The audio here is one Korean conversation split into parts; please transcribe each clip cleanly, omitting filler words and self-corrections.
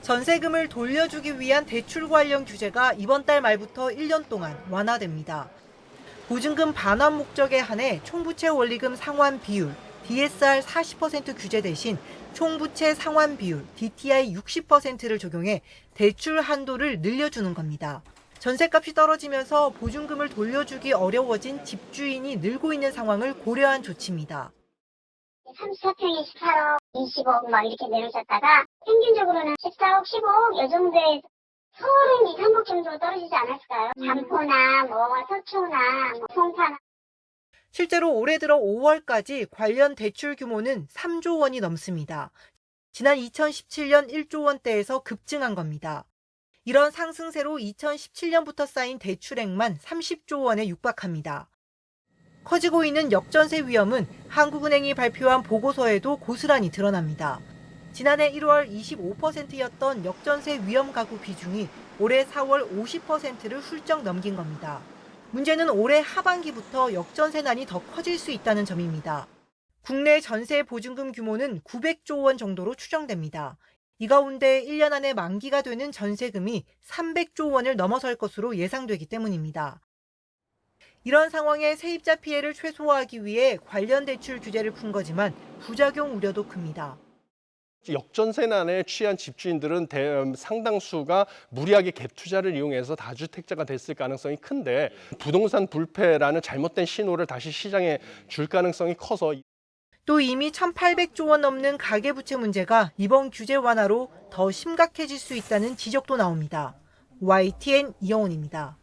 전세금을 돌려주기 위한 대출 관련 규제가 이번 달 말부터 1년 동안 완화됩니다. 보증금 반환 목적에 한해 총부채 원리금 상환 비율 DSR 40% 규제 대신 총부채 상환 비율 DTI 60%를 적용해 대출 한도를 늘려주는 겁니다. 전셋값이 떨어지면서 보증금을 돌려주기 어려워진 집주인이 늘고 있는 상황을 고려한 조치입니다. 34평에 18억, 20억 막 이렇게 내놓으셨다가 평균적으로는 14억, 15억 이 정도에 서울은 2, 3억 정도 떨어지지 않았을까요? 반포나 서초나 송파나. 실제로 올해 들어 5월까지 관련 대출 규모는 3조 원이 넘습니다. 지난 2017년 1조 원대에서 급증한 겁니다. 이런 상승세로 2017년부터 쌓인 대출액만 30조 원에 육박합니다. 커지고 있는 역전세 위험은 한국은행이 발표한 보고서에도 고스란히 드러납니다. 지난해 1월 25%였던 역전세 위험 가구 비중이 올해 4월 50%를 훌쩍 넘긴 겁니다. 문제는 올해 하반기부터 역전세난이 더 커질 수 있다는 점입니다. 국내 전세 보증금 규모는 900조 원 정도로 추정됩니다. 이 가운데 1년 안에 만기가 되는 전세금이 300조 원을 넘어설 것으로 예상되기 때문입니다. 이런 상황에 세입자 피해를 최소화하기 위해 관련 대출 규제를 푼 거지만 부작용 우려도 큽니다. 역전세난에 취한 집주인들은 상당수가 무리하게 갭 투자를 이용해서 다주택자가 됐을 가능성이 큰데 부동산 불패라는 잘못된 신호를 다시 시장에 줄 가능성이 커서 또 이미 1,800조 원 넘는 가계부채 문제가 이번 규제 완화로 더 심각해질 수 있다는 지적도 나옵니다. YTN 이영훈입니다.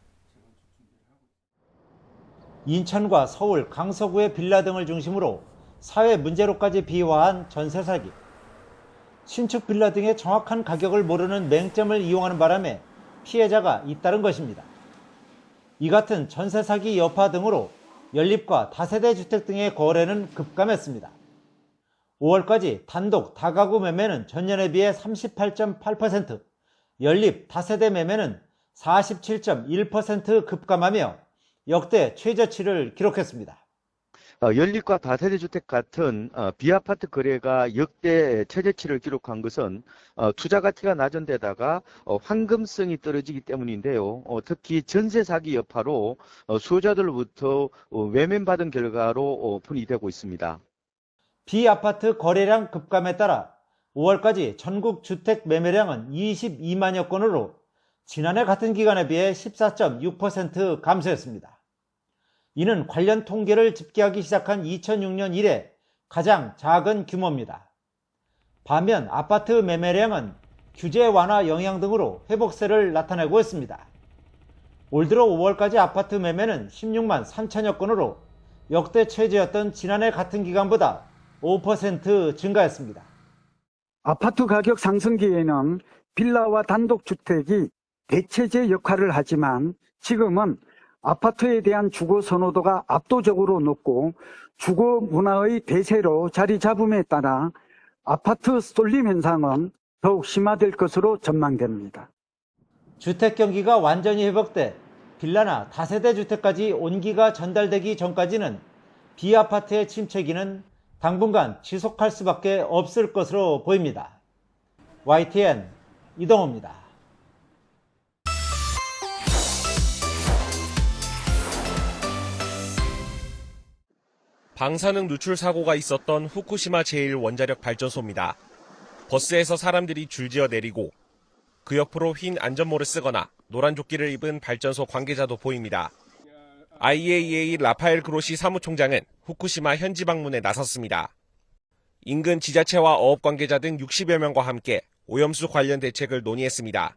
인천과 서울, 강서구의 빌라 등을 중심으로 사회 문제로까지 비화한 전세 사기. 신축 빌라 등의 정확한 가격을 모르는 맹점을 이용하는 바람에 피해자가 잇따른 것입니다. 이 같은 전세 사기 여파 등으로 연립과 다세대 주택 등의 거래는 급감했습니다. 5월까지 단독 다가구 매매는 전년에 비해 38.8%, 연립 다세대 매매는 47.1% 급감하며 역대 최저치를 기록했습니다. 연립과 다세대 주택 같은 비아파트 거래가 역대 최저치를 기록한 것은 투자 가치가 낮은 데다가 황금성이 떨어지기 때문인데요. 특히 전세 사기 여파로 수요자들로부터 외면받은 결과로 분위되고 있습니다. 비아파트 거래량 급감에 따라 5월까지 전국 주택 매매량은 22만여 건으로 지난해 같은 기간에 비해 14.6% 감소했습니다. 이는 관련 통계를 집계하기 시작한 2006년 이래 가장 작은 규모입니다. 반면 아파트 매매량은 규제 완화 영향 등으로 회복세를 나타내고 있습니다. 올 들어 5월까지 아파트 매매는 16만 3천여 건으로 역대 최저였던 지난해 같은 기간보다 5% 증가했습니다. 아파트 가격 상승기에는 빌라와 단독주택이 대체제 역할을 하지만 지금은 아파트에 대한 주거 선호도가 압도적으로 높고 주거 문화의 대세로 자리 잡음에 따라 아파트 쏠림 현상은 더욱 심화될 것으로 전망됩니다. 주택 경기가 완전히 회복돼 빌라나 다세대 주택까지 온기가 전달되기 전까지는 비아파트의 침체기는 당분간 지속할 수밖에 없을 것으로 보입니다. YTN 이동호입니다. 방사능 누출 사고가 있었던 후쿠시마 제1원자력 발전소입니다. 버스에서 사람들이 줄지어 내리고 그 옆으로 흰 안전모를 쓰거나 노란 조끼를 입은 발전소 관계자도 보입니다. IAEA 라파엘 그로시 사무총장은 후쿠시마 현지 방문에 나섰습니다. 인근 지자체와 어업 관계자 등 60여 명과 함께 오염수 관련 대책을 논의했습니다.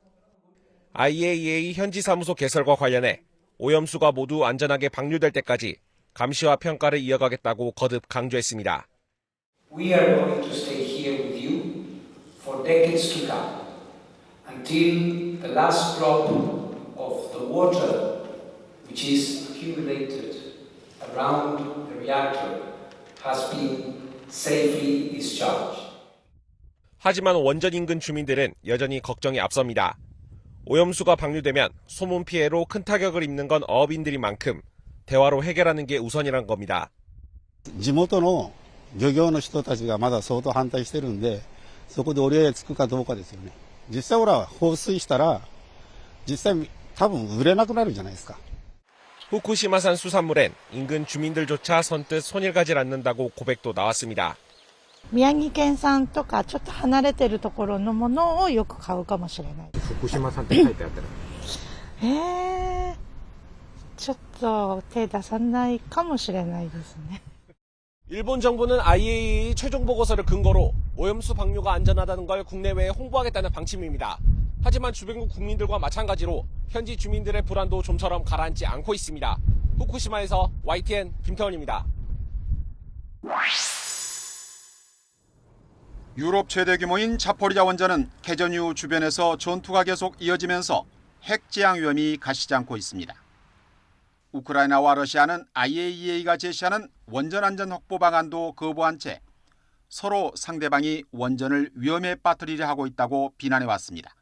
IAEA 현지 사무소 개설과 관련해 오염수가 모두 안전하게 방류될 때까지 감시와 평가를 이어가겠다고 거듭 강조했습니다. We are going to stay here with you for decades to come until the last drop of the water which is accumulated around the reactor has been safely discharged. 하지만 원전 인근 주민들은 여전히 걱정이 앞섭니다. 오염수가 방류되면 소문 피해로 큰 타격을 입는 건 어업인들인 만큼 대화로 해결하는 게 우선이란 겁니다. 地元の漁業の人たちがまだ相当反対してるんで、そこで折り合いつくかどうかですよね。実際ほら放水したら実際多分売れなくなるんじゃないですか。 후쿠시마산 수산물엔 인근 주민들조차 선뜻 손을 가지 않는다고 고백도 나왔습니다. 宮城県産とかちょっと離れてるところのものをよく買うかもしれない。福島産って書いてあったらちょっと手出さないかもしれないですね。 일본 정부는 IAEA 최종 보고서를 근거로 오염수 방류가 안전하다는 걸 국내외에 홍보하겠다는 방침입니다. 하지만 주변국 국민들과 마찬가지로 현지 주민들의 불안도 좀처럼 가라앉지 않고 있습니다. 후쿠시마에서 YTN 김태원입니다. 유럽 최대 규모인 자포리자 원전은 개전 이후 주변에서 전투가 계속 이어지면서 핵 재앙 위험이 가시지 않고 있습니다. 우크라이나와 러시아는 IAEA가 제시하는 원전 안전 확보 방안도 거부한 채 서로 상대방이 원전을 위험에 빠뜨리려 하고 있다고 비난해왔습니다.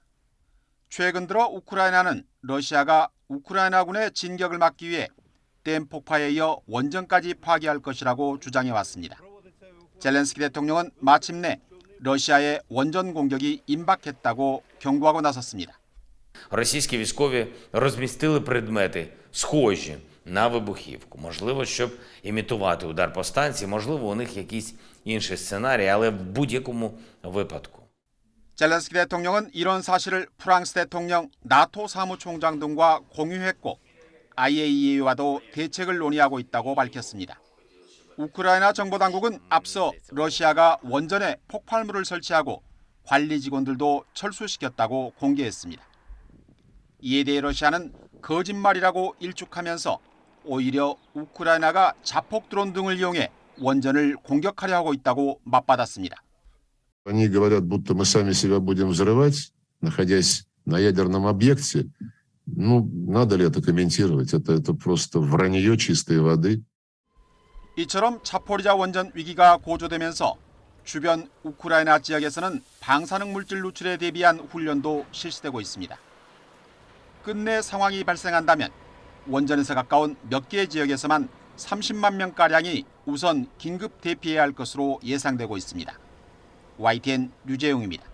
최근 들어 우크라이나는 러시아가 우크라이나군의 진격을 막기 위해 댐 폭파에 이어 원전까지 파괴할 것이라고 주장해왔습니다. 젤렌스키 대통령은 마침내 러시아의 원전 공격이 임박했다고 경고하고 나섰습니다. Російські військові розмістили предмети, схожі на вибухівку. Можливо, щоб імітувати удар по станції, можливо, у них якийсь інший сценарій, але в будь-якому випадку. 젤렌스키 대통령은 이런 사실을 프랑스 대통령, 나토 사무총장 등과 공유했고 IAEA와도 대책을 논의하고 있다고 밝혔습니다. 우크라이나 정보당국은 앞서 러시아가 원전에 폭발물을 설치하고 관리 직원들도 철수시켰다고 공개했습니다. 이에 대해 러시아는 거짓말이라고 일축하면서 오히려 우크라이나가 자폭 드론 등을 이용해 원전을 공격하려 하고 있다고 맞받았습니다. Они говорят, будто мы сами себя будем взрывать, находясь на ядерном объекте. Ну, надо ли это комментировать? Это просто вранье чистой воды. 이처럼 자포리자 원전 위기가 고조되면서 주변 우크라이나 지역에서는 방사능 물질 누출에 대비한 훈련도 실시되고 있습니다. 끝내 상황이 발생한다면 원전에서 가까운 몇 개 지역에서만 30만 명가량이 우선 긴급 대피해야 할 것으로 예상되고 있습니다. YTN 류재용입니다.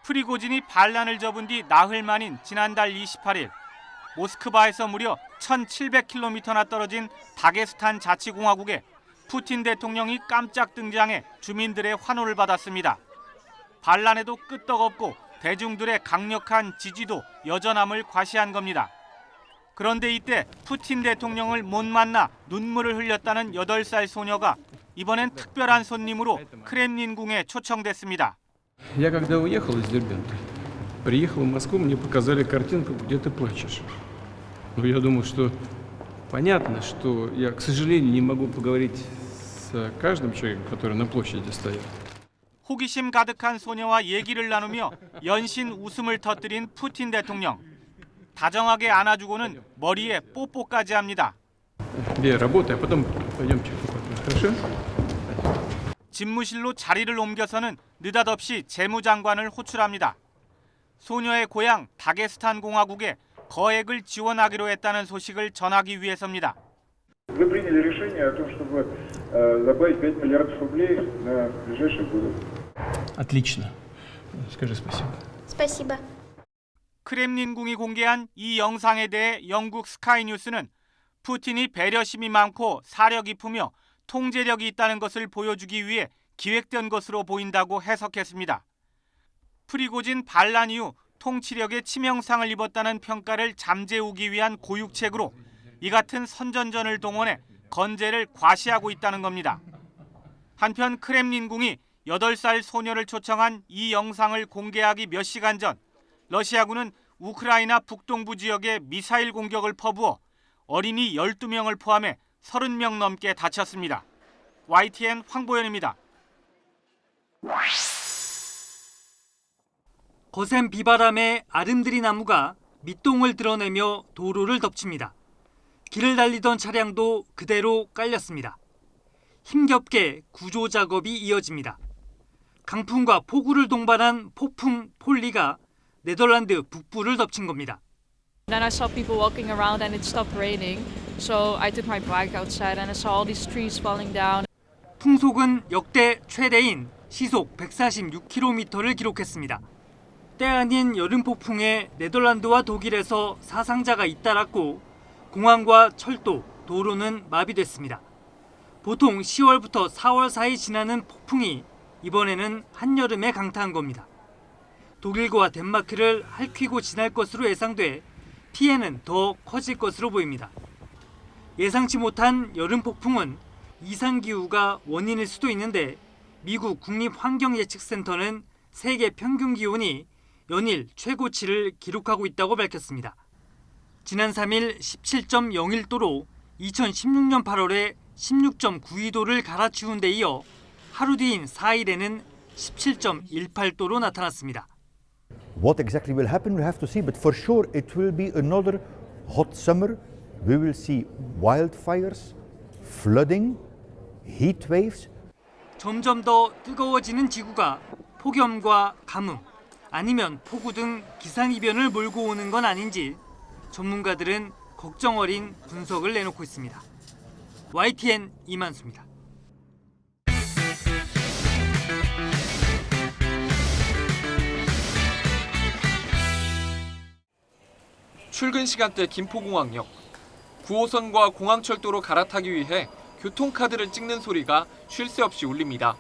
프리고진이 반란을 접은 뒤 나흘 만인 지난달 28일 모스크바에서 무려 1,700km나 떨어진 다게스탄 자치공화국에 푸틴 대통령이 깜짝 등장해 주민들의 환호를 받았습니다. 반란에도 끄떡없고 대중들의 강력한 지지도 여전함을 과시한 겁니다. 그런데 이때 푸틴 대통령을 못 만나 눈물을 흘렸다는 8살 소녀가 이번엔 특별한 손님으로 크렘린궁에 초청됐습니다. Я когда уехал из Дербента, приехал в Москву, мне показали картинку, где ты плачешь. Но я думал, что понятно, что я, к сожалению, не могу поговорить с каждым человеком, который на площади стоит. 호기심 가득한 소녀와 얘기를 나누며 연신 웃음을 터뜨린 푸틴 대통령. 다정하게 안아주고는 머리에 뽀뽀까지 합니다. 네, работай, а потом пойдемте. хорошо? 집무실로 자리를 옮겨서는 느닷없이 재무장관을 호출합니다. 소녀의 고향 다게스탄 공화국에 거액을 지원하기로 했다는 소식을 전하기 위해서입니다. Вы приняли решение о том, чтобы добавить 5 миллиардов рублей на ближайшие годы. Отлично. Скажи спасибо. Спасибо. 크렘린궁이 공개한 이 영상에 대해 영국 스카이뉴스는 푸틴이 배려심이 많고 사려 깊으며 통제력이 있다는 것을 보여주기 위해 기획된 것으로 보인다고 해석했습니다. 프리고진 반란 이후 통치력에 치명상을 입었다는 평가를 잠재우기 위한 고육책으로 이 같은 선전전을 동원해 건재를 과시하고 있다는 겁니다. 한편 크렘린궁이 8살 소녀를 초청한 이 영상을 공개하기 몇 시간 전 러시아군은 우크라이나 북동부 지역에 미사일 공격을 퍼부어 어린이 12명을 포함해 30명 넘게 다쳤습니다. YTN 황보현입니다. 거센 비바람에 아름드리 나무가 밑동을 드러내며 도로를 덮칩니다. 길을 달리던 차량도 그대로 깔렸습니다. 힘겹게 구조 작업이 이어집니다. 강풍과 폭우를 동반한 폭풍 폴리가 네덜란드 북부를 덮친 겁니다. Then I saw people walking around and it stopped raining. So I took my bike outside and I saw all these trees falling down. 풍속은 역대 최대인 시속 146km를 기록했습니다. 때 아닌 여름 폭풍에 네덜란드와 독일에서 사상자가 잇따랐고 공항과 철도, 도로는 마비됐습니다. 보통 10월부터 4월 사이 지나는 폭풍이 이번에는 한여름에 강타한 겁니다. 독일과 덴마크를 핥히고 지날 것으로 예상돼 피해는 더 커질 것으로 보입니다. 예상치 못한 여름 폭풍은 이상기후가 원인일 수도 있는데 미국 국립환경예측센터는 세계 평균 기온이 연일 최고치를 기록하고 있다고 밝혔습니다. 지난 3일 17.01도로 2016년 8월에 16.92도를 갈아치운 데 이어 하루 뒤인 4일에는 17.18도로 나타났습니다. What exactly will happen, we'll have to see, but for sure it will be another hot summer. We will see wildfires, flooding, heat waves. 점점 더 뜨거워지는 지구가 폭염과 가뭄, 아니면 폭우 등 기상이변을 몰고 오는 건 아닌지 전문가들은 걱정 어린 분석을 내놓고 있습니다. YTN 이만수입니다. 출근 시간대 김포공항역. 9호선과 공항철도로 갈아타기 위해 교통카드를 찍는 소리가 쉴 새 없이 울립니다.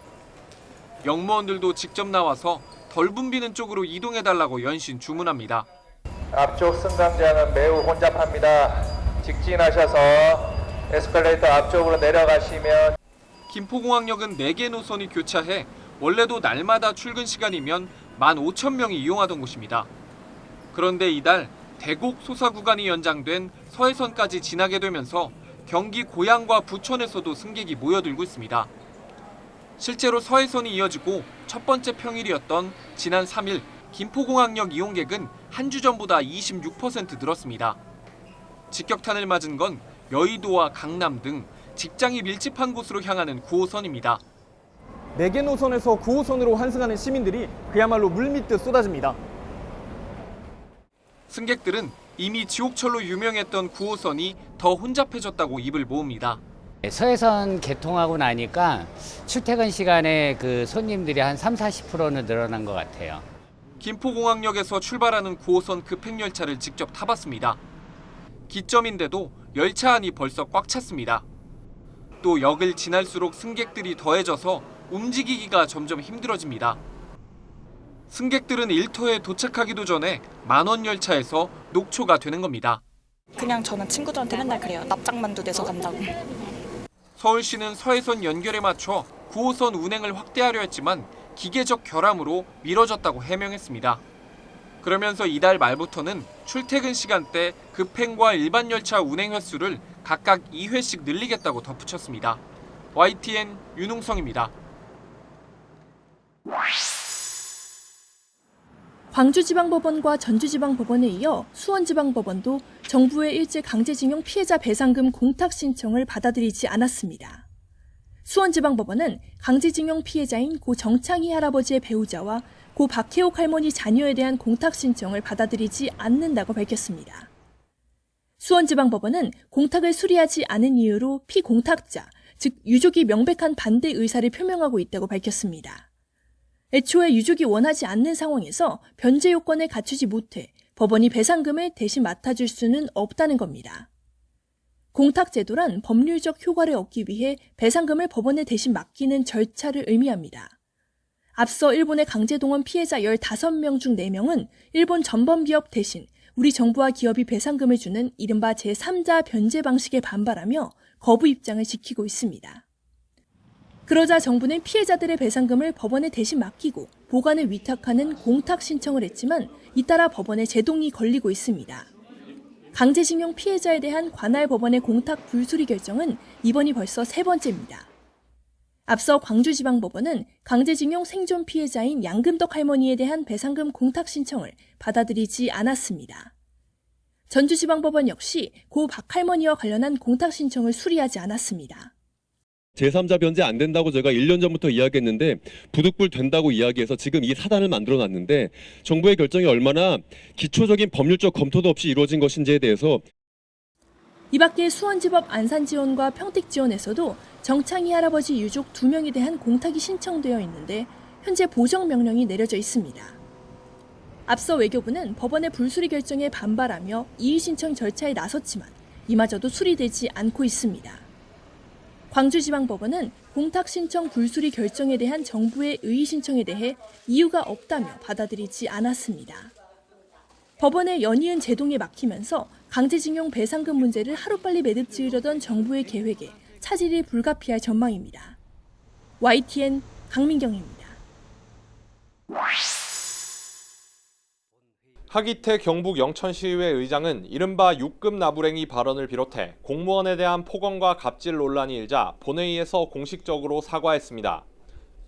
영무원들도 직접 나와서 덜 붐비는 쪽으로 이동해달라고 연신 주문합니다. 앞쪽 승강장은 매우 혼잡합니다. 직진하셔서 에스컬레이터 앞쪽으로 내려가시면. 김포공항역은 4개 노선이 교차해 원래도 날마다 출근 시간이면 15,000명이 이용하던 곳입니다. 그런데 이달 대곡 소사 구간이 연장된 서해선까지 지나게 되면서 경기 고양과 부천에서도 승객이 모여들고 있습니다. 실제로 서해선이 이어지고 첫 번째 평일이었던 지난 3일 김포공항역 이용객은 한 주 전보다 26% 늘었습니다. 직격탄을 맞은 건 여의도와 강남 등 직장이 밀집한 곳으로 향하는 9호선입니다. 4개 노선에서 9호선으로 환승하는 시민들이 그야말로 물밀듯 쏟아집니다. 승객들은 이미 지옥철로 유명했던 9호선이 더 혼잡해졌다고 입을 모읍니다. 서해선 개통하고 나니까 출퇴근 시간에 그 손님들이 한 30-40%는 늘어난 것 같아요. 김포공항역에서 출발하는 9호선 급행열차를 직접 타봤습니다. 기점인데도 열차 안이 벌써 꽉 찼습니다. 또 역을 지날수록 승객들이 더해져서 움직이기가 점점 힘들어집니다. 승객들은 일터에 도착하기도 전에 만원 열차에서 녹초가 되는 겁니다. 그냥 저는 친구들한테 맨날 그래요. 납작만두 내서 간다고. 서울시는 서해선 연결에 맞춰 9호선 운행을 확대하려 했지만 기계적 결함으로 미뤄졌다고 해명했습니다. 그러면서 이달 말부터는 출퇴근 시간대 급행과 일반 열차 운행 횟수를 각각 2회씩 늘리겠다고 덧붙였습니다. YTN 윤웅성입니다. 광주지방법원과 전주지방법원에 이어 수원지방법원도 정부의 일제 강제징용 피해자 배상금 공탁 신청을 받아들이지 않았습니다. 수원지방법원은 강제징용 피해자인 고 정창희 할아버지의 배우자와 고 박혜옥 할머니 자녀에 대한 공탁 신청을 받아들이지 않는다고 밝혔습니다. 수원지방법원은 공탁을 수리하지 않은 이유로 피공탁자, 즉 유족이 명백한 반대 의사를 표명하고 있다고 밝혔습니다. 애초에 유족이 원하지 않는 상황에서 변제 요건을 갖추지 못해 법원이 배상금을 대신 맡아줄 수는 없다는 겁니다. 공탁제도란 법률적 효과를 얻기 위해 배상금을 법원에 대신 맡기는 절차를 의미합니다. 앞서 일본의 강제동원 피해자 15명 중 4명은 일본 전범기업 대신 우리 정부와 기업이 배상금을 주는 이른바 제3자 변제 방식에 반발하며 거부 입장을 지키고 있습니다. 그러자 정부는 피해자들의 배상금을 법원에 대신 맡기고 보관을 위탁하는 공탁 신청을 했지만 잇따라 법원에 제동이 걸리고 있습니다. 강제징용 피해자에 대한 관할 법원의 공탁 불수리 결정은 이번이 벌써 3번째입니다. 앞서 광주지방법원은 강제징용 생존 피해자인 양금덕 할머니에 대한 배상금 공탁 신청을 받아들이지 않았습니다. 전주지방법원 역시 고 박 할머니와 관련한 공탁 신청을 수리하지 않았습니다. 제3자 변제 안 된다고 제가 1년 전부터 이야기했는데 부득불 된다고 이야기해서 지금 이 사단을 만들어놨는데 정부의 결정이 얼마나 기초적인 법률적 검토도 없이 이루어진 것인지에 대해서 이 밖에 수원지법 안산지원과 평택지원에서도 정창희 할아버지 유족 2명에 대한 공탁이 신청되어 있는데 현재 보정 명령이 내려져 있습니다. 앞서 외교부는 법원의 불수리 결정에 반발하며 이의 신청 절차에 나섰지만 이마저도 수리되지 않고 있습니다. 광주지방법원은 공탁 신청 불수리 결정에 대한 정부의 의의 신청에 대해 이유가 없다며 받아들이지 않았습니다. 법원의 연이은 제동에 막히면서 강제징용 배상금 문제를 하루빨리 매듭지으려던 정부의 계획에 차질이 불가피할 전망입니다. YTN 강민경입니다. 하기태 경북 영천시의회 의장은 이른바 6급 나부랭이 발언을 비롯해 공무원에 대한 폭언과 갑질 논란이 일자 본회의에서 공식적으로 사과했습니다.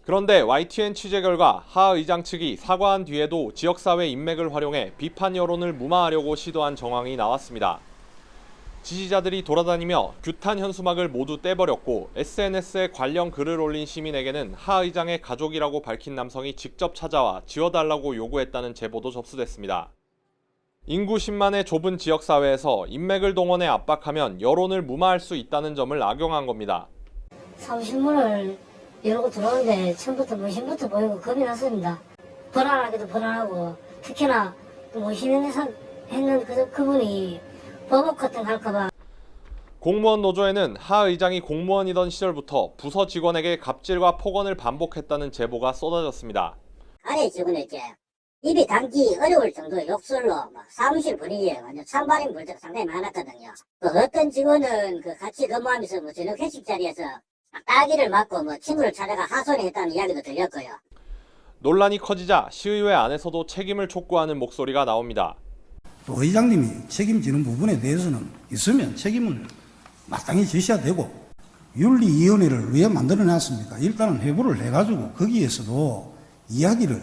그런데 YTN 취재 결과 하 의장 측이 사과한 뒤에도 지역사회 인맥을 활용해 비판 여론을 무마하려고 시도한 정황이 나왔습니다. 지지자들이 돌아다니며 규탄 현수막을 모두 떼버렸고 SNS에 관련 글을 올린 시민에게는 하 의장의 가족이라고 밝힌 남성이 직접 찾아와 지워달라고 요구했다는 제보도 접수됐습니다. 인구 10만의 좁은 지역사회에서 인맥을 동원해 압박하면 여론을 무마할 수 있다는 점을 악용한 겁니다. 사무실문을 열고 들어오는데 처음부터 문신부터 보이고 겁이 났습니다. 불안하기도 불안하고 특히나 문신했는 그분이 버벅 같은 거 할까봐. 공무원 노조에는 하 의장이 공무원이던 시절부터 부서 직원에게 갑질과 폭언을 반복했다는 제보가 쏟아졌습니다. 아래 직원에 이제 입이 담기 어려울 정도의 욕설로 사무실 분위기에 완전 찬바람 불 때가 상당히 많았거든요. 어떤 직원은 같이 근무하면서 저녁 회식 자리에서 따기를 맞고 친구를 찾아가 하소연했다는 이야기도 들렸고요. 논란이 커지자 시의회 안에서도 책임을 촉구하는 목소리가 나옵니다. 의장님이 책임지는 부분에 대해서는 있으면 책임을 마땅히 지셔야 되고 윤리위원회를 왜 만들어놨습니까? 일단은 회부를 해가지고 거기에서도 이야기를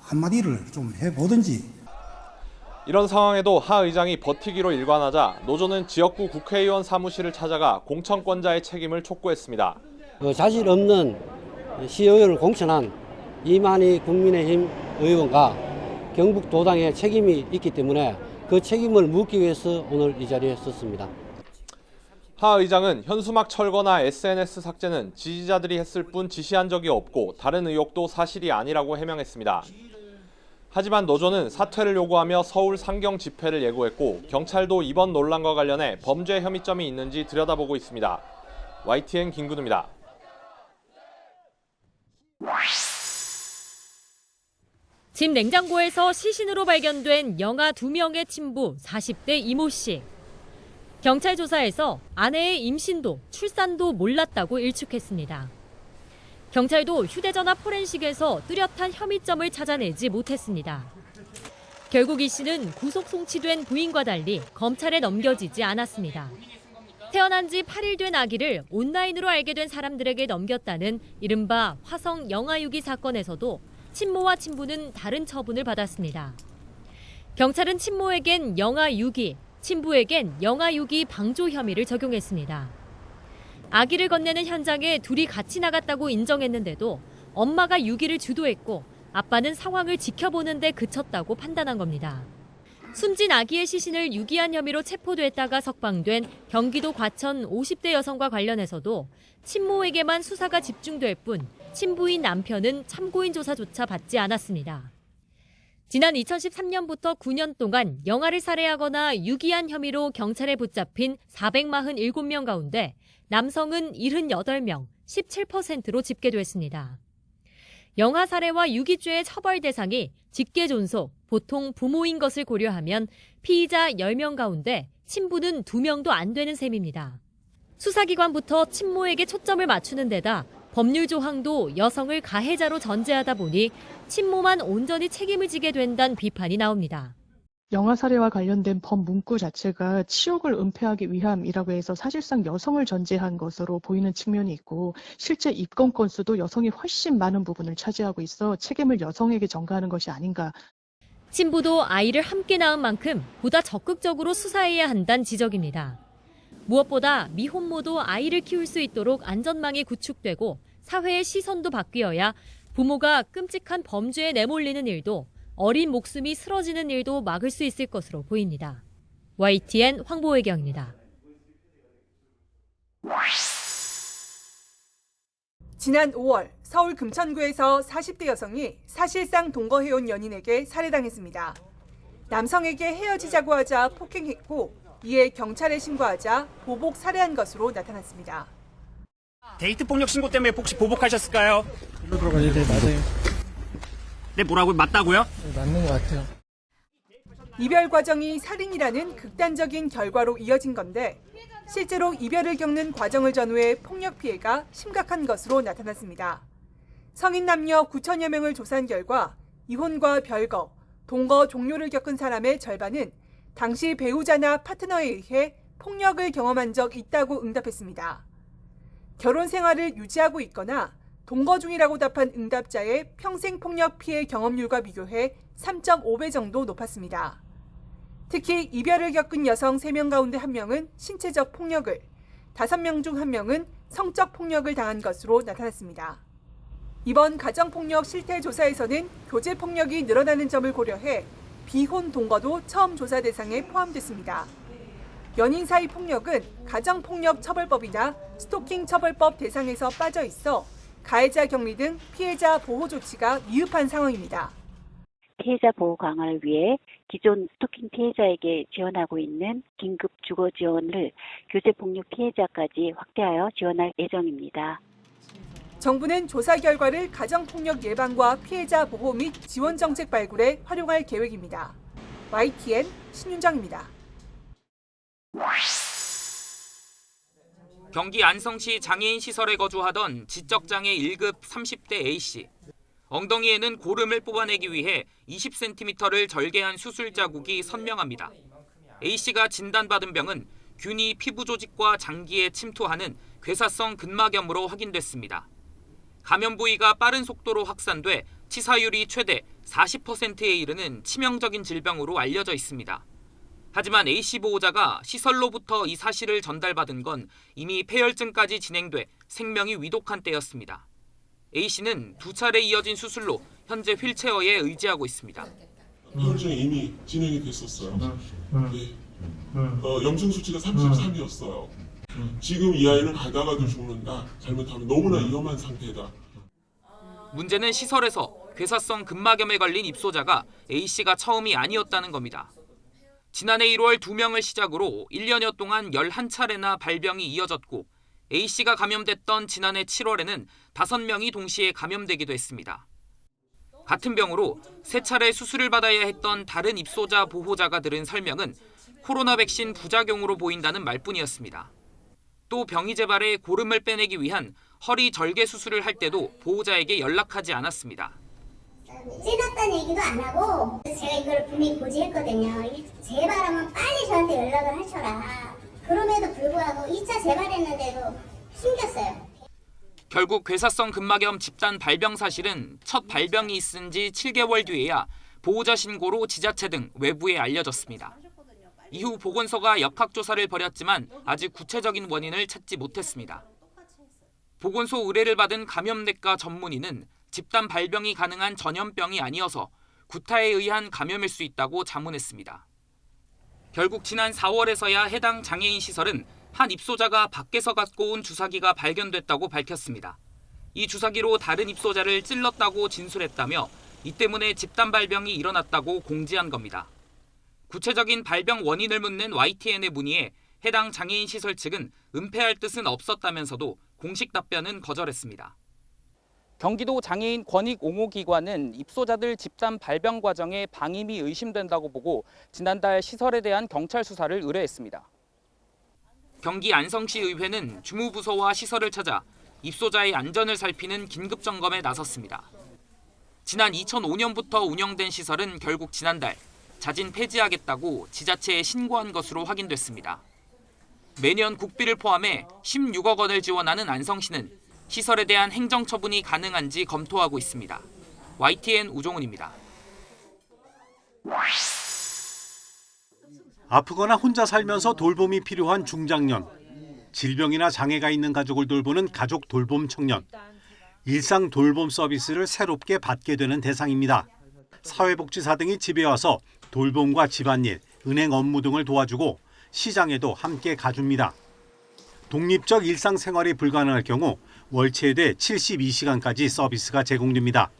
한마디를 좀 해보든지. 이런 상황에도 하 의장이 버티기로 일관하자 노조는 지역구 국회의원 사무실을 찾아가 공천권자의 책임을 촉구했습니다. 자질 없는 시의회를 공천한 이만희 국민의힘 의원과 경북도당에 책임이 있기 때문에 그 책임을 묻기 위해서 오늘 이 자리에 섰습니다. 하 의장은 현수막 철거나 SNS 삭제는 지지자들이 했을 뿐 지시한 적이 없고 다른 의혹도 사실이 아니라고 해명했습니다. 하지만 노조는 사퇴를 요구하며 서울 상경 집회를 예고했고 경찰도 이번 논란과 관련해 범죄 혐의점이 있는지 들여다보고 있습니다. YTN 김근우입니다. 집 냉장고에서 시신으로 발견된 영아 2명의 친부 40대 이모 씨. 경찰 조사에서 아내의 임신도 출산도 몰랐다고 일축했습니다. 경찰도 휴대전화 포렌식에서 뚜렷한 혐의점을 찾아내지 못했습니다. 결국 이 씨는 구속 송치된 부인과 달리 검찰에 넘겨지지 않았습니다. 태어난 지 8일 된 아기를 온라인으로 알게 된 사람들에게 넘겼다는 이른바 화성 영아유기 사건에서도 친모와 친부는 다른 처분을 받았습니다. 경찰은 친모에겐 영아유기, 친부에겐 영아유기 방조 혐의를 적용했습니다. 아기를 건네는 현장에 둘이 같이 나갔다고 인정했는데도 엄마가 유기를 주도했고 아빠는 상황을 지켜보는 데 그쳤다고 판단한 겁니다. 숨진 아기의 시신을 유기한 혐의로 체포됐다가 석방된 경기도 과천 50대 여성과 관련해서도 친모에게만 수사가 집중될 뿐 친부인 남편은 참고인 조사조차 받지 않았습니다. 지난 2013년부터 9년 동안 영아를 살해하거나 유기한 혐의로 경찰에 붙잡힌 447명 가운데 남성은 78명, 17%로 집계됐습니다. 영아 살해와 유기죄의 처벌 대상이 직계 존속, 보통 부모인 것을 고려하면 피의자 10명 가운데 친부는 2명도 안 되는 셈입니다. 수사기관부터 친모에게 초점을 맞추는 데다 법률 조항도 여성을 가해자로 전제하다 보니 친모만 온전히 책임을 지게 된다는 비판이 나옵니다. 영아 살해와 관련된 법 문구 자체가 치욕을 은폐하기 위함이라고 해서 사실상 여성을 전제한 것으로 보이는 측면이 있고 실제 입건 건수도 여성이 훨씬 많은 부분을 차지하고 있어 책임을 여성에게 전가하는 것이 아닌가. 친부도 아이를 함께 낳은 만큼 보다 적극적으로 수사해야 한다는 지적입니다. 무엇보다 미혼모도 아이를 키울 수 있도록 안전망이 구축되고 사회의 시선도 바뀌어야 부모가 끔찍한 범죄에 내몰리는 일도 어린 목숨이 쓰러지는 일도 막을 수 있을 것으로 보입니다. YTN 황보혜경입니다. 지난 5월 서울 금천구에서 40대 여성이 사실상 동거해온 연인에게 살해당했습니다. 남성에게 헤어지자고 하자 폭행했고 이에 경찰에 신고하자 보복 살해한 것으로 나타났습니다. 데이트 폭력 신고 때문에 혹시 보복하셨을까요? 일로 들어가야 돼. 맞아요. 네, 뭐라고요? 맞다고요? 네, 맞는 것 같아요. 이별 과정이 살인이라는 극단적인 결과로 이어진 건데 실제로 이별을 겪는 과정을 전후해 폭력 피해가 심각한 것으로 나타났습니다. 성인 남녀 9천여 명을 조사한 결과 이혼과 별거, 동거 종료를 겪은 사람의 절반은 당시 배우자나 파트너에 의해 폭력을 경험한 적 있다고 응답했습니다. 결혼 생활을 유지하고 있거나 동거 중이라고 답한 응답자의 평생 폭력 피해 경험률과 비교해 3.5배 정도 높았습니다. 특히 이별을 겪은 여성 3명 가운데 1명은 신체적 폭력을, 5명 중 1명은 성적 폭력을 당한 것으로 나타났습니다. 이번 가정폭력 실태 조사에서는 교제 폭력이 늘어나는 점을 고려해 비혼 동거도 처음 조사 대상에 포함됐습니다. 연인 사이 폭력은 가정폭력 처벌법이나 스토킹 처벌법 대상에서 빠져 있어 가해자 격리 등 피해자 보호 조치가 미흡한 상황입니다. 피해자 보호 강화를 위해 기존 스토킹 피해자에게 지원하고 있는 긴급 주거 지원을 교제폭력 피해자까지 확대하여 지원할 예정입니다. 정부는 조사 결과를 가정폭력 예방과 피해자 보호 및 지원 정책 발굴에 활용할 계획입니다. YTN 신윤정입니다. 경기 안성시 장애인 시설에 거주하던 지적장애 1급 30대 A씨. 엉덩이에는 고름을 뽑아내기 위해 20cm를 절개한 수술 자국이 선명합니다. A씨가 진단받은 병은 균이 피부 조직과 장기에 침투하는 괴사성 근막염으로 확인됐습니다. 감염 부위가 빠른 속도로 확산돼 치사율이 최대 40%에 이르는 치명적인 질병으로 알려져 있습니다. 하지만 A씨 보호자가 시설로부터 이 사실을 전달받은 건 이미 폐혈증까지 진행돼 생명이 위독한 때였습니다. A씨는 2차례 이어진 수술로 현재 휠체어에 의지하고 있습니다. 혈증이 이미 진행이 됐었어요. 네. 염증 수치가 33이었어요. 지금 이 아이는 가다가도 죽는다. 잘못하면 너무나 위험한 상태다. 문제는 시설에서 괴사성 근막염에 걸린 입소자가 A씨가 처음이 아니었다는 겁니다. 지난해 1월 2명을 시작으로 1년여 동안 11차례나 발병이 이어졌고 A씨가 감염됐던 지난해 7월에는 5명이 동시에 감염되기도 했습니다. 같은 병으로 3차례 수술을 받아야 했던 다른 입소자 보호자가 들은 설명은 코로나 백신 부작용으로 보인다는 말뿐이었습니다. 또 병이 재발해 고름을 빼내기 위한 허리 절개 수술을 할 때도 보호자에게 연락하지 않았습니다. 찔렀다는 얘기도 안 하고 제가 이걸 분명히 고지했거든요. 재발하면 빨리 저한테 연락을 하셔라. 그럼에도 불구하고 2차 재발했는데도 숨겼어요. 결국 괴사성 근막염 집단 발병 사실은 첫 발병이 있은 지 7개월 뒤에야 보호자 신고로 지자체 등 외부에 알려졌습니다. 이후 보건소가 역학조사를 벌였지만 아직 구체적인 원인을 찾지 못했습니다. 보건소 의뢰를 받은 감염내과 전문의는 집단 발병이 가능한 전염병이 아니어서 구타에 의한 감염일 수 있다고 자문했습니다. 결국 지난 4월에서야 해당 장애인 시설은 한 입소자가 밖에서 갖고 온 주사기가 발견됐다고 밝혔습니다. 이 주사기로 다른 입소자를 찔렀다고 진술했다며 이 때문에 집단 발병이 일어났다고 공지한 겁니다. 구체적인 발병 원인을 묻는 YTN의 문의에 해당 장애인 시설 측은 은폐할 뜻은 없었다면서도 공식 답변은 거절했습니다. 경기도 장애인 권익옹호기관은 입소자들 집단 발병 과정에 방임이 의심된다고 보고 지난달 시설에 대한 경찰 수사를 의뢰했습니다. 경기 안성시의회는 주무부서와 시설을 찾아 입소자의 안전을 살피는 긴급 점검에 나섰습니다. 지난 2005년부터 운영된 시설은 결국 지난달 자진 폐지하겠다고 지자체에 신고한 것으로 확인됐습니다. 매년 국비를 포함해 16억 원을 지원하는 안성시는 시설에 대한 행정처분이 가능한지 검토하고 있습니다. YTN 우종훈입니다. 아프거나 혼자 살면서 돌봄이 필요한 중장년, 질병이나 장애가 있는 가족을 돌보는 가족 돌봄 청년, 일상 돌봄 서비스를 새롭게 받게 되는 대상입니다. 사회복지사 등이 집에 와서 돌봄과 집안일, 은행 업무 등을 도와주고 시장에도 함께 가줍니다. 독립적 일상생활이 불가능할 경우 월 최대 72시간까지 서비스가 제공됩니다.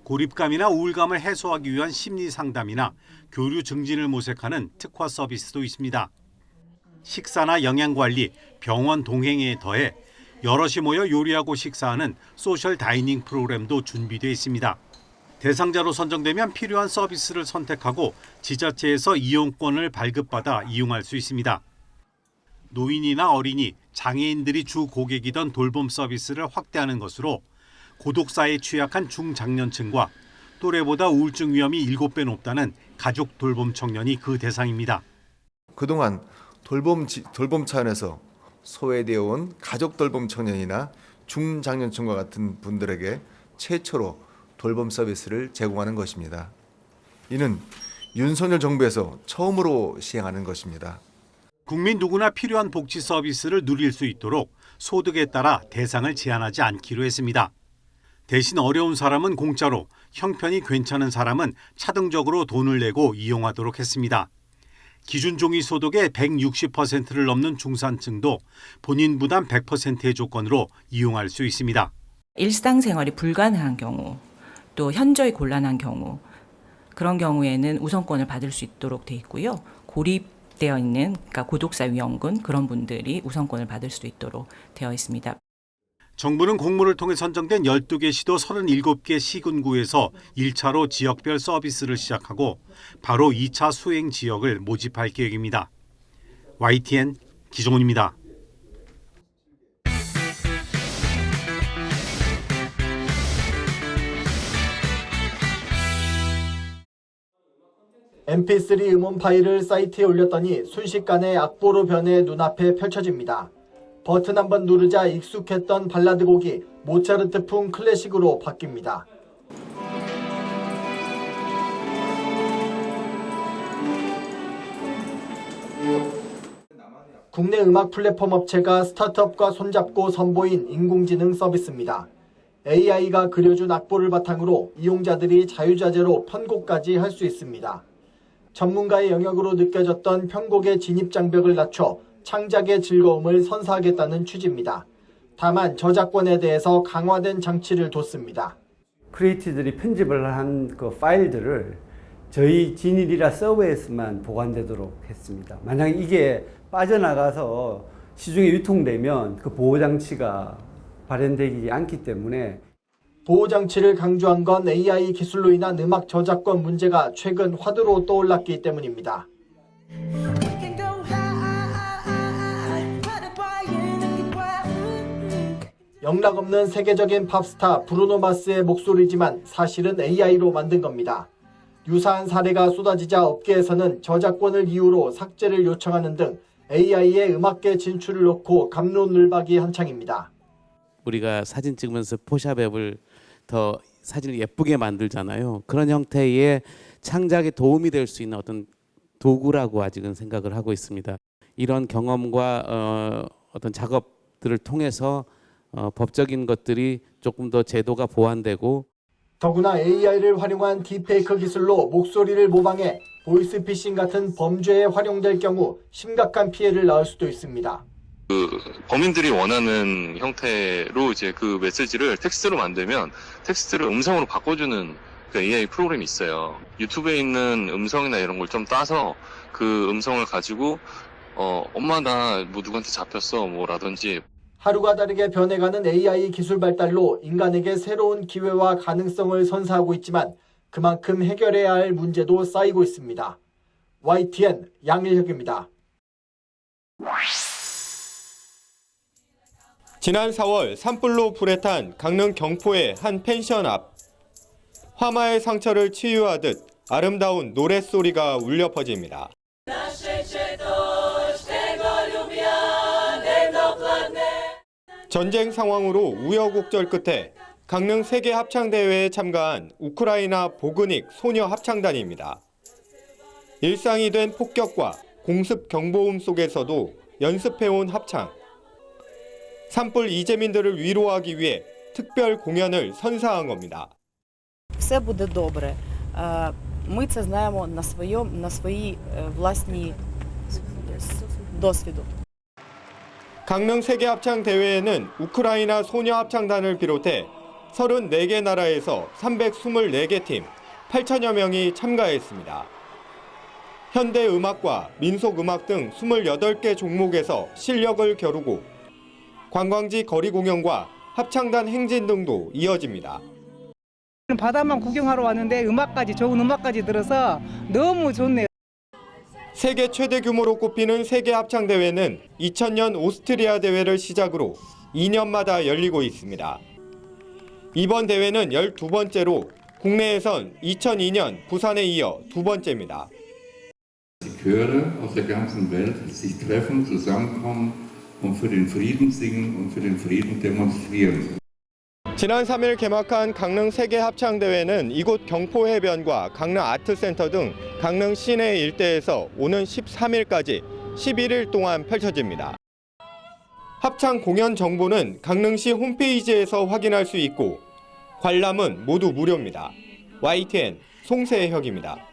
고립감이나 우울감을 해소하기 위한 심리 상담이나 교류 증진을 모색하는 특화 서비스도 있습니다. 식사나 영양관리, 병원 동행에 더해 여럿이 모여 요리하고 식사하는 소셜 다이닝 프로그램도 준비되어 있습니다. 대상자로 선정되면 필요한 서비스를 선택하고 지자체에서 이용권을 발급받아 이용할 수 있습니다. 노인이나 어린이, 장애인들이 주 고객이던 돌봄 서비스를 확대하는 것으로 고독사에 취약한 중장년층과 또래보다 우울증 위험이 7배 높다는 가족 돌봄 청년이 그 대상입니다. 그동안 돌봄 차원에서 소외되어 온 가족 돌봄 청년이나 중장년층과 같은 분들에게 최초로 돌봄 서비스를 제공하는 것입니다. 이는 윤석열 정부에서 처음으로 시행하는 것입니다. 국민 누구나 필요한 복지 서비스를 누릴 수 있도록 소득에 따라 대상을 제한하지 않기로 했습니다. 대신 어려운 사람은 공짜로, 형편이 괜찮은 사람은 차등적으로 돈을 내고 이용하도록 했습니다. 기준 종이 소득의 160%를 넘는 중산층도 본인 부담 100%의 조건으로 이용할 수 있습니다. 일상생활이 불가능한 경우, 또 현저히 곤란한 경우, 그런 경우에는 우선권을 받을 수 있도록 돼 있고요. 고립되어 있는, 그러니까 고독사 위험군 그런 분들이 우선권을 받을 수도 있도록 되어 있습니다. 정부는 공모를 통해 선정된 12개 시도 37개 시군구에서 1차로 지역별 서비스를 시작하고 바로 2차 수행 지역을 모집할 계획입니다. YTN 기종훈입니다. mp3 음원 파일을 사이트에 올렸더니 순식간에 악보로 변해 눈앞에 펼쳐집니다. 버튼 한번 누르자 익숙했던 발라드 곡이 모차르트풍 클래식으로 바뀝니다. 국내 음악 플랫폼 업체가 스타트업과 손잡고 선보인 인공지능 서비스입니다. AI가 그려준 악보를 바탕으로 이용자들이 자유자재로 편곡까지 할 수 있습니다. 전문가의 영역으로 느껴졌던 편곡의 진입장벽을 낮춰 창작의 즐거움을 선사하겠다는 취지입니다. 다만 저작권에 대해서 강화된 장치를 뒀습니다. 크리에이터들이 편집을 한 그 파일들을 저희 지닐이라 서버에서만 보관되도록 했습니다. 만약 이게 빠져나가서 시중에 유통되면 그 보호장치가 발현되지 않기 때문에 보호장치를 강조한 건 AI 기술로 인한 음악 저작권 문제가 최근 화두로 떠올랐기 때문입니다. 영락없는 세계적인 팝스타 브루노 마스의 목소리지만 사실은 AI로 만든 겁니다. 유사한 사례가 쏟아지자 업계에서는 저작권을 이유로 삭제를 요청하는 등 AI의 음악계 진출을 놓고 갑론을박이 한창입니다. 우리가 사진 찍으면서 포샵 앱을 더 사진을 예쁘게 만들잖아요. 그런 형태의 창작에 도움이 될 수 있는 어떤 도구라고 아직은 생각을 하고 있습니다. 이런 경험과 어떤 작업들을 통해서 법적인 것들이 조금 더 제도가 보완되고 더구나 AI를 활용한 딥페이크 기술로 목소리를 모방해 보이스피싱 같은 범죄에 활용될 경우 심각한 피해를 낳을 수도 있습니다. 범인들이 원하는 형태로 이제 그 메시지를 텍스트로 만들면 텍스트를 음성으로 바꿔주는 그 AI 프로그램이 있어요. 유튜브에 있는 음성이나 이런 걸 좀 따서 그 음성을 가지고 엄마 나 뭐 누구한테 잡혔어 뭐라든지. 하루가 다르게 변해가는 AI 기술 발달로 인간에게 새로운 기회와 가능성을 선사하고 있지만 그만큼 해결해야 할 문제도 쌓이고 있습니다. YTN 양일혁입니다. 지난 4월 산불로 불에 탄 강릉 경포의 한 펜션 앞. 화마의 상처를 치유하듯 아름다운 노랫소리가 울려 퍼집니다. 전쟁 상황으로 우여곡절 끝에 강릉 세계 합창대회에 참가한 우크라이나 보그닉 소녀 합창단입니다. 일상이 된 폭격과 공습 경보음 속에서도 연습해온 합창. 산불 이재민들을 위로하기 위해 특별 공연을 선사한 겁니다. Все буде добре. Ми це знаємо на своїй власній досвіду. 강릉 세계합창대회에는 우크라이나 소녀합창단을 비롯해 34개 나라에서 324개 팀, 8천여 명이 참가했습니다. 현대음악과 민속음악 등 28개 종목에서 실력을 겨루고 관광지 거리 공연과 합창단 행진 등도 이어집니다. 바다만 구경하러 왔는데 좋은 음악까지 들어서 너무 좋네요. 세계 최대 규모로 꼽히는 세계합창대회는 2000년 오스트리아 대회를 시작으로 2년마다 열리고 있습니다. 이번 대회는 12번째로 국내에선 2002년 부산에 이어 두 번째입니다. Die Chöre aus der ganzen Welt sich treffen, zusammenkommen und für den Frieden singen und für den Frieden demonstrieren. 지난 3일 개막한 강릉 세계합창대회는 이곳 경포해변과 강릉 아트센터 등 강릉 시내 일대에서 오는 13일까지 11일 동안 펼쳐집니다. 합창 공연 정보는 강릉시 홈페이지에서 확인할 수 있고 관람은 모두 무료입니다. YTN 송세혁입니다.